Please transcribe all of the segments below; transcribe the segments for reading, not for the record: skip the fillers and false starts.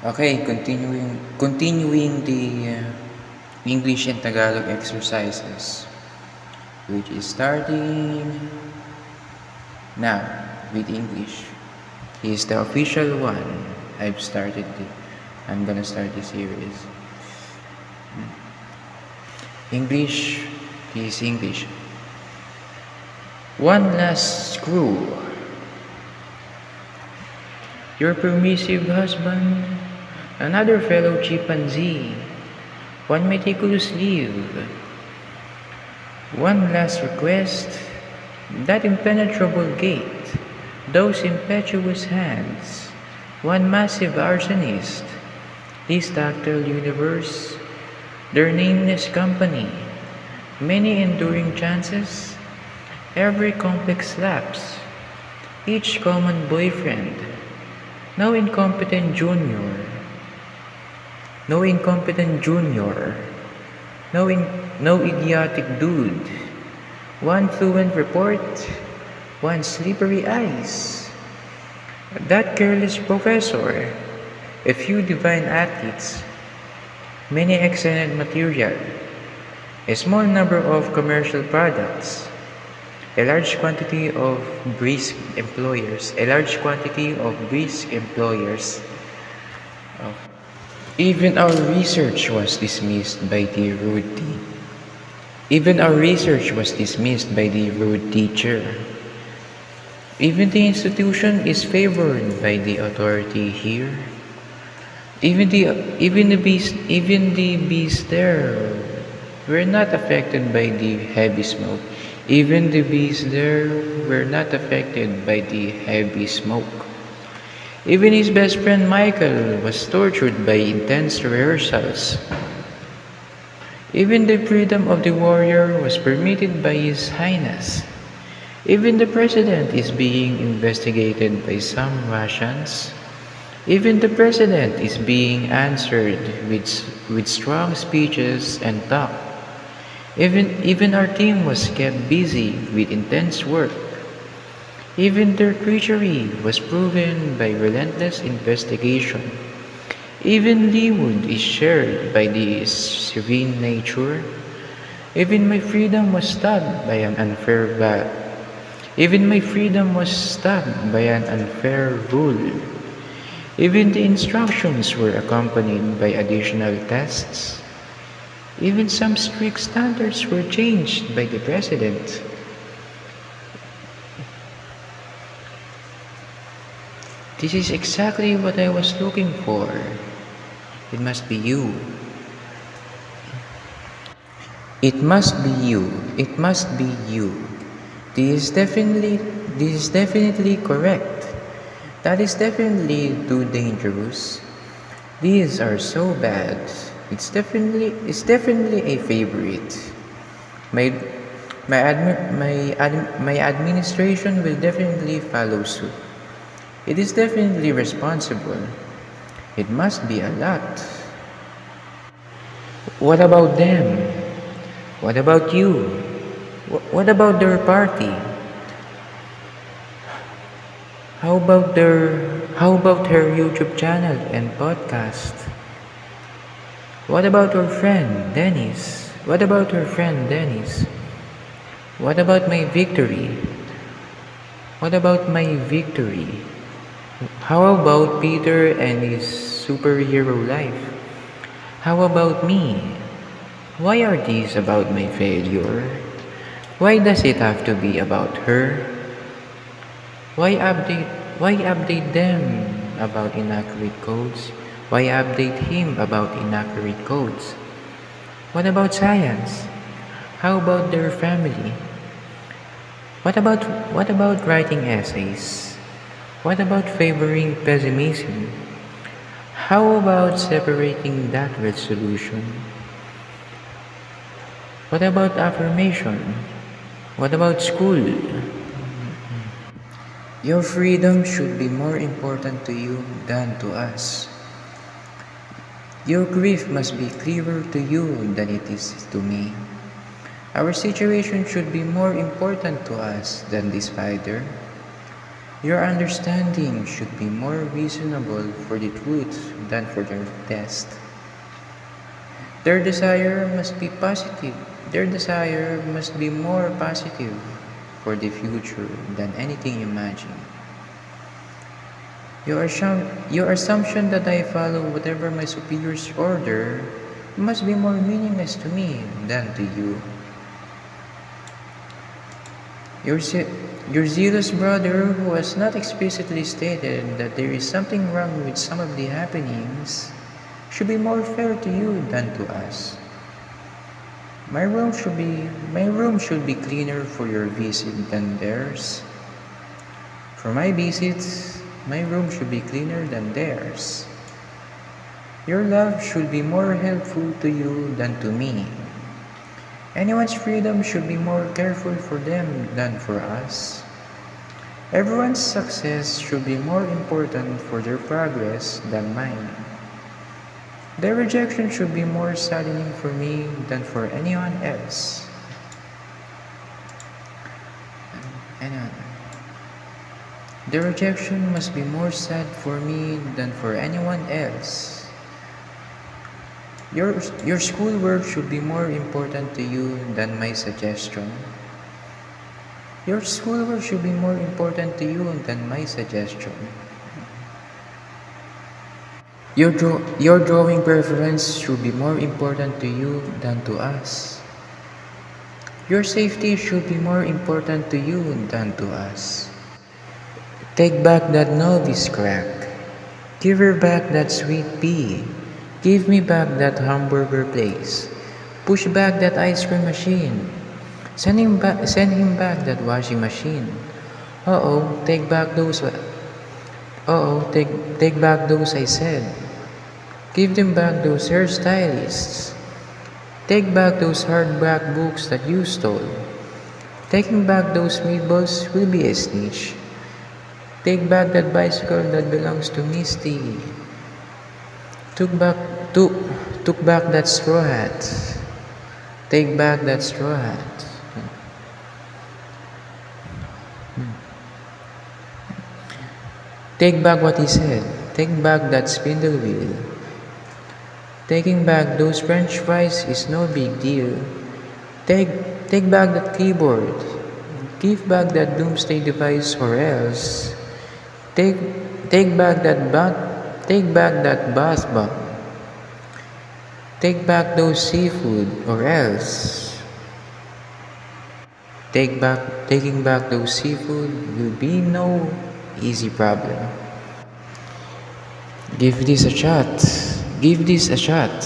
Okay, continuing the English and Tagalog exercises, which is starting now with English. He is the official one. I'm gonna start this series. English is English. One last screw. Your permissive husband, another fellow chimpanzee, one meticulous leave, one last request, that impenetrable gate, those impetuous hands, one massive arsonist, this tactile universe, their nameless company, many enduring chances, every complex lapse, each common boyfriend, no incompetent junior, no incompetent junior, no idiotic dude, one fluent report, one slippery ice, that careless professor, a few divine athletes, many excellent material, a small number of commercial products, a large quantity of brisk employers, Oh. Even our research was dismissed by the rude te- Even our research was dismissed by the rude teacher. Even the institution is favored by the authority here. Even the bees there were not affected by the heavy smoke. Even the bees there were not affected by the heavy smoke. Even his best friend Michael was tortured by intense rehearsals. Even the freedom of the warrior was permitted by His Highness. Even the president is being investigated by some Russians. Even the president is being answered with strong speeches and talk. Even our team was kept busy with intense work. Even their treachery was proven by relentless investigation. Even Leewood is shared by the serene nature. Even my freedom was stabbed by an unfair ba- Even my freedom was stabbed by an unfair rule. Even the instructions were accompanied by additional tests. Even some strict standards were changed by the president. This is exactly what I was looking for. It must be you. It must be you. It must be you. This is definitely this is definitely correct. That is definitely too dangerous. These are so bad. It's definitely a favorite. My my administration will definitely follow suit. It is definitely responsible. It must be a lot. What about them? What about you? What about their party? How about her YouTube channel and podcast? What about her friend Dennis? What about her friend Dennis? What about my victory? What about my victory? How about Peter and his superhero life? How about me? Why are these about my failure? Why does it have to be about her? Why update them about inaccurate codes? Why update him about inaccurate codes? What about science? How about their family? What about writing essays? What about favoring pessimism? How about separating that resolution? What about affirmation? What about school? Your freedom should be more important to you than to us. Your grief must be clearer to you than it is to me. Our situation should be more important to us than this spider. Your understanding should be more reasonable for the truth than for their test. Their desire must be positive. Their desire must be more positive for the future than anything imagined. Your assumption that I follow whatever my superiors order must be more meaningless to me than to you. Your, ze- your zealous brother, who has not explicitly stated that there is something wrong with some of the happenings, should be more fair to you than to us. My room should be cleaner for your visit than theirs. For my visits, my room should be cleaner than theirs. Your love should be more helpful to you than to me. Anyone's freedom should be more careful for them than for us. Everyone's success should be more important for their progress than mine. Their rejection should be more saddening for me than for anyone else. Anyone. Their rejection must be more sad for me than for anyone else. Your schoolwork should be more important to you than my suggestion. Your schoolwork should be more important to you than my suggestion. Your drawing preference should be more important to you than to us. Your safety should be more important to you than to us. Take back that novice crack. Give her back that sweet pea. Give me back that hamburger place. Push back that ice cream machine. Send him back that washing machine. Take back those. Take back those I said. Give them back those hairstylists. Take back those hardback books that you stole. Taking back those meatballs will be a snitch. Take back that bicycle that belongs to Misty. Took back took took back that straw hat. Take back that straw hat. Take back what he said. Take back that spindle wheel. Taking back those french fries is no big deal. Take take back that keyboard. Give back that doomsday device or else. Take take back that bath take back that bath bomb. Take back those seafood or else. Taking back those seafood will be no easy problem. Give this a shot. Give this a shot.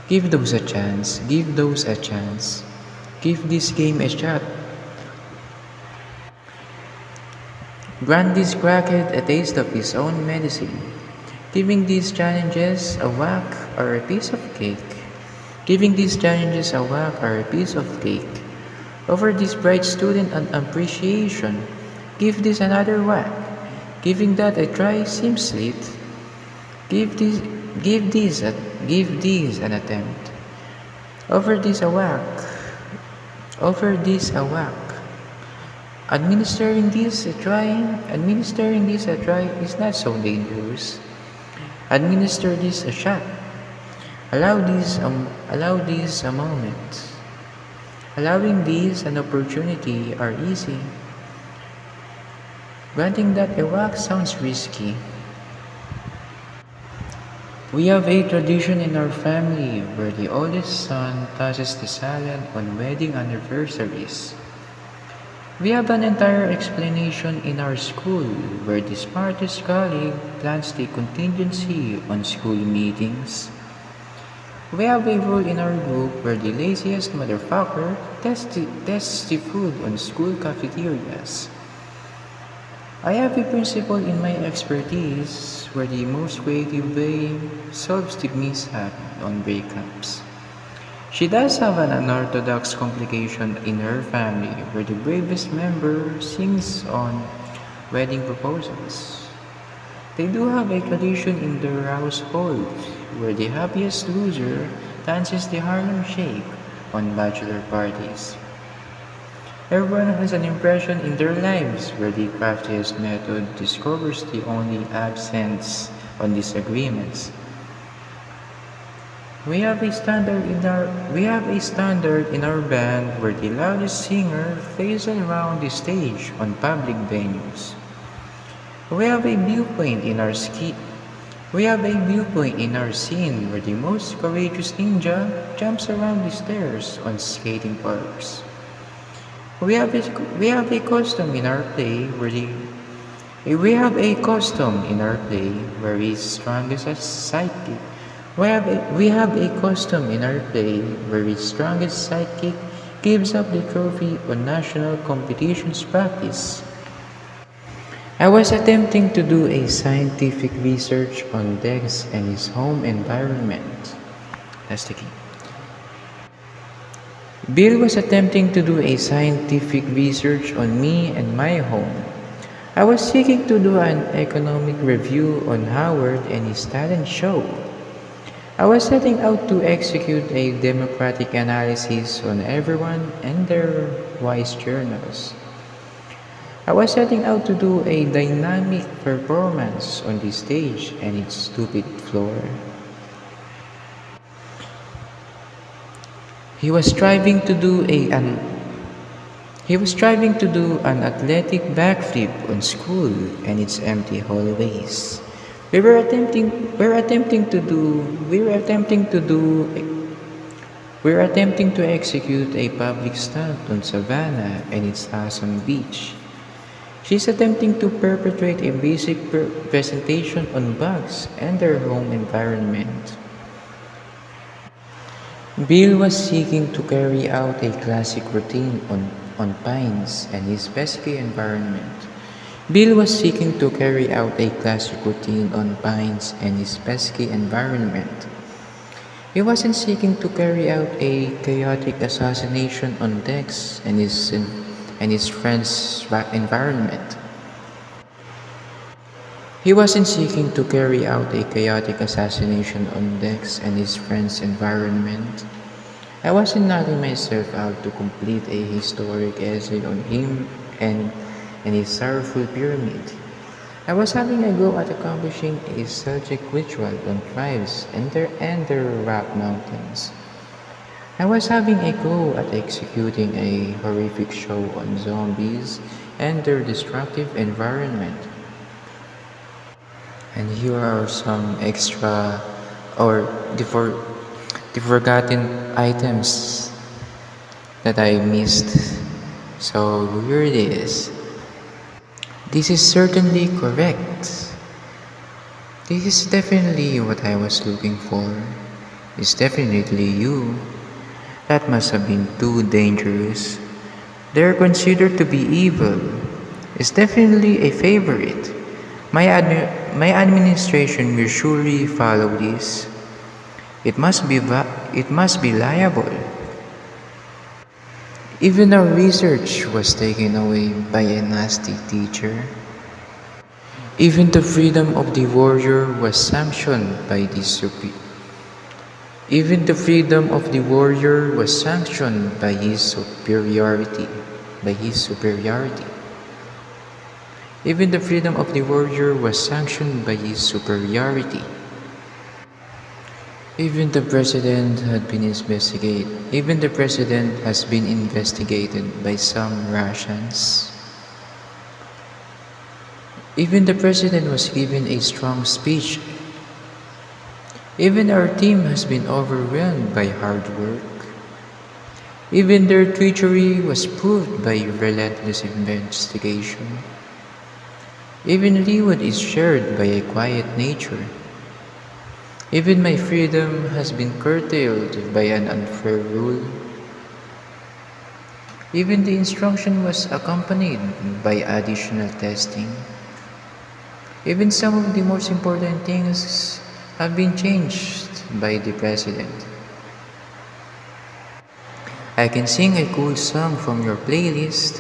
Give those a chance. Give those a chance. Give this game a shot. Grant this crackhead a taste of his own medicine. Giving these challenges a whack or a piece of cake. Giving these challenges a whack or a piece of cake. Offer this bright student an appreciation. Give this another whack. Giving that a try seems sweet. Give this give this an attempt. Offer this a whack. Offer this a whack. Administering this a try is not so dangerous. Administer this a shot. Allow this a moment. Allowing this an opportunity are easy. Granting that a whack sounds risky. We have a tradition in our family where the oldest son tosses the salad on wedding anniversaries. We have an entire explanation in our school where the smartest colleague plans the contingency on school meetings. We have a rule in our group where the laziest motherfucker tests the food on school cafeterias. I have a principle in my expertise where the most creative way solves the mishap on breakups. She does have an unorthodox complication in her family where the bravest member sings on wedding proposals. They do have a tradition in their household where the happiest loser dances the Harlem Shake on bachelor parties. Everyone has an impression in their lives where the craftiest method discovers the only absence on disagreements. We have a standard in our band where the loudest singer plays around the stage on public venues. We have a viewpoint in our ski We have a viewpoint in our scene where the most courageous ninja jumps around the stairs on skating parks. We have a custom in our play where the we have a custom in our play where his strongest sidekick. We have a custom in our play where his strongest sidekick gives up the trophy on national competitions practice. I was attempting to do a scientific research on Dex and his home environment. That's the key. Bill was attempting to do a scientific research on me and my home. I was seeking to do an economic review on Howard and his talent show. I was setting out to execute a democratic analysis on everyone and their wise journals. I was setting out to do a dynamic performance on the stage and its stupid floor. He was striving to do an athletic backflip on school and its empty hallways. We were attempting to execute a public stunt on Savannah and its awesome beach. She's attempting to perpetrate a basic presentation on bugs and their home environment. Bill was seeking to carry out a classic routine on Pines and his pesky environment. Bill was seeking to carry out a classic routine on Pines and his pesky environment. He wasn't seeking to carry out a chaotic assassination on Dex and his friend's environment. He wasn't seeking to carry out a chaotic assassination on Dex and his friend's environment. I wasn't knocking myself out to complete a historic essay on him and his sorrowful pyramid. I was having a go at accomplishing a Celtic ritual on tribes and their rock mountains. I was having a go at executing a horrific show on zombies and their destructive environment. And here are some extra or the forgotten items that I missed. So here it is. This is certainly correct. This is definitely what I was looking for. It's definitely you. That must have been too dangerous. They're considered to be evil. It's definitely a favorite. My administration will surely follow this. It must be liable. Even our research was taken away by a nasty teacher. Even the freedom of the warrior was sanctioned by the Even the freedom of the warrior was sanctioned by his superiority. Even the freedom of the warrior was sanctioned by his superiority. Even the president has been investigated by some Russians. Even the president was given a strong speech. Even our team has been overwhelmed by hard work. Even their treachery was proved by relentless investigation. Even Leewood is shared by a quiet nature. Even my freedom has been curtailed by an unfair rule. Even the instruction was accompanied by additional testing. Even some of the most important things have been changed by the president. I can sing a cool song from your playlist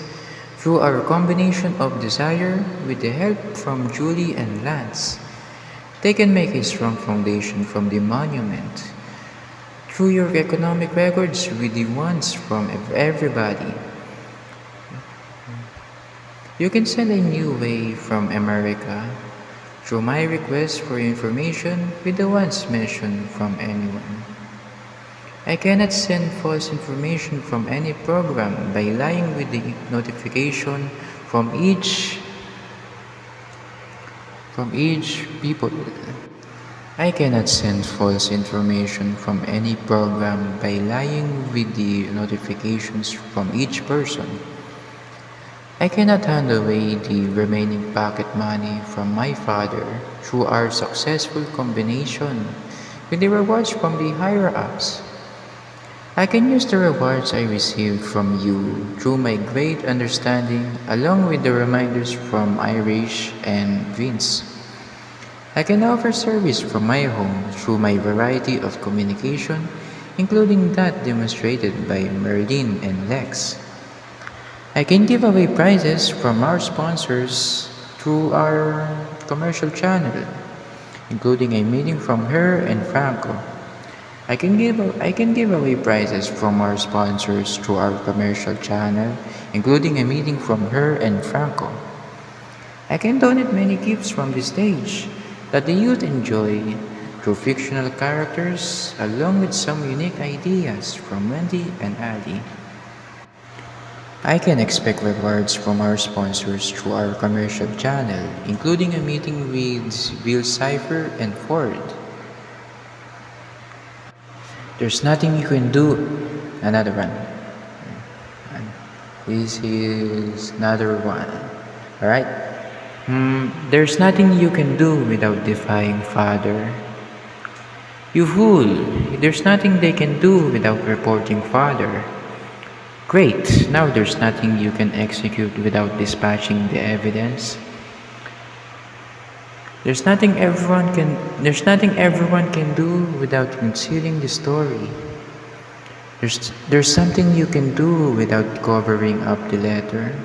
through our combination of desire with the help from Julie and Lance. They can make a strong foundation from the monument. Through your economic records with the ones from everybody. You can send a new way from America through my request for information with the ones mentioned from anyone. I cannot send false information from any program by lying with the notification from each people. I cannot send false information from any program by lying with the notifications from each person. I cannot hand away the remaining pocket money from my father through our successful combination with the rewards from the higher ups. I can use the rewards I received from you through my great understanding along with the reminders from Irish and Vince. I can offer service from my home through my variety of communication, including that demonstrated by Marilyn and Lex. I can give away prizes from our sponsors through our commercial channel, including a meeting from her and Franco. I can give away prizes from our sponsors through our commercial channel, including a meeting from her and Franco. I can donate many gifts from the stage that the youth enjoy through fictional characters, along with some unique ideas from Wendy and Ali. I can expect rewards from our sponsors through our commercial channel, including a meeting with Bill Cipher and Ford. There's nothing you can do. Another one. This is another one. Alright? There's nothing you can do without defying Father. You fool! There's nothing they can do without reporting Father. Great! Now there's nothing you can execute without dispatching the evidence. There's nothing everyone can do without concealing the story. There's something you can do without covering up the letter.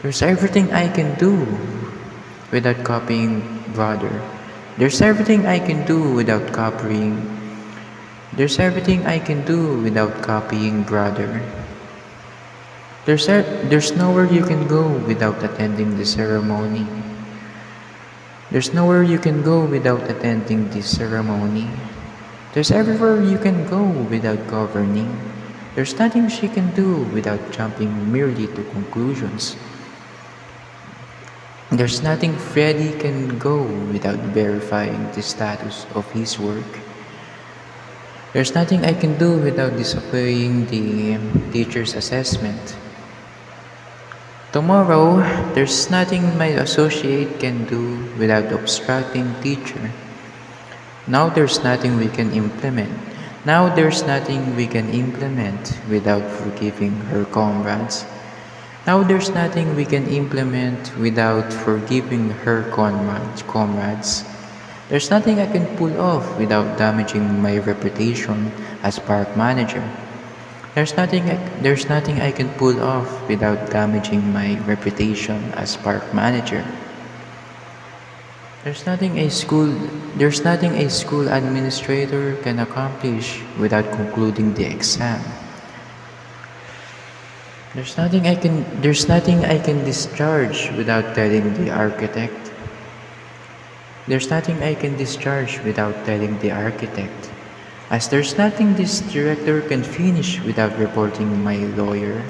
There's everything I can do without copying brother. There's everything I can do without copying. There's everything I can do without copying brother. There's nowhere you can go without attending the ceremony. There's nowhere you can go without attending this ceremony. There's everywhere you can go without governing. There's nothing she can do without jumping merely to conclusions. There's nothing Freddy can go without verifying the status of his work. There's nothing I can do without disobeying the teacher's assessment. Tomorrow, there's nothing my associate can do without obstructing teacher. Now there's nothing we can implement. Now there's nothing we can implement without forgiving her comrades. Now there's nothing we can implement without forgiving her comrades. There's nothing I can pull off without damaging my reputation as park manager. There's nothing I can pull off without damaging my reputation as park manager. There's nothing a school administrator can accomplish without concluding the exam. There's nothing I can discharge without telling the architect. There's nothing I can discharge without telling the architect. As there's nothing this director can finish without reporting my lawyer.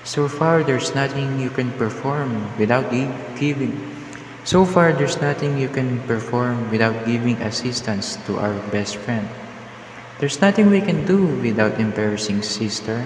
So far there's nothing you can perform without giving assistance to our best friend. There's nothing we can do without embarrassing sister.